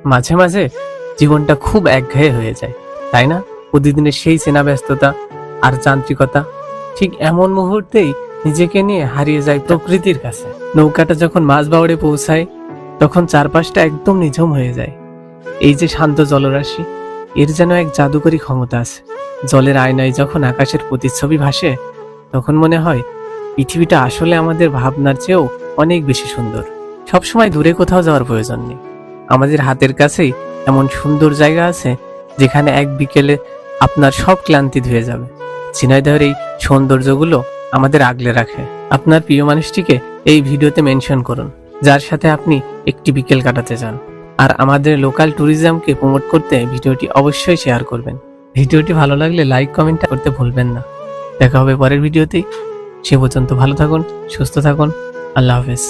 মাঝে মাঝে জীবনটা খুব একঘেয়ে হয়ে যায়, তাই না? প্রতিদিনের সেই চেনা ব্যস্ততা আর যান্ত্রিকতা। ঠিক এমন মুহূর্তেই নিজেকে নিয়ে হারিয়ে যায় প্রকৃতির কাছে। নৌকাটা যখন মাঝবাউড়ে পৌঁছায় তখন চারপাশটা একদম নিঝুম হয়ে যায়। এই যে শান্ত জলরাশি, এর যেন এক জাদুকরী ক্ষমতা আছে। জলের আয়নায় যখন আকাশের প্রতিচ্ছবি ভাসে তখন মনে হয় পৃথিবীটা আসলে আমাদের ভাবনার চেয়েও অনেক বেশি সুন্দর। সবসময় দূরে কোথাও যাওয়ার প্রয়োজন নেই, আমাদের হাতের কাছেই এমন সুন্দর জায়গা আছে যেখানে এক বিকেলে আপনার সব ক্লান্তি ধুয়ে যাবে। ঝিনাইদহের এই সৌন্দর্যগুলো আমাদের আগলে রাখে। আপনার প্রিয় মানুষটিকে এই ভিডিওতে মেনশন করুন যার সাথে আপনি একটি বিকেল কাটাতে চান। আর আমাদের লোকাল ট্যুরিজমকে প্রমোট করতে ভিডিওটি অবশ্যই শেয়ার করবেন। ভিডিওটি ভালো লাগলে লাইক কমেন্ট করতে ভুলবেন না। দেখা হবে পরের ভিডিওতেই। সে পর্যন্ত ভালো থাকুন, সুস্থ থাকুন। আল্লাহ হাফেজ।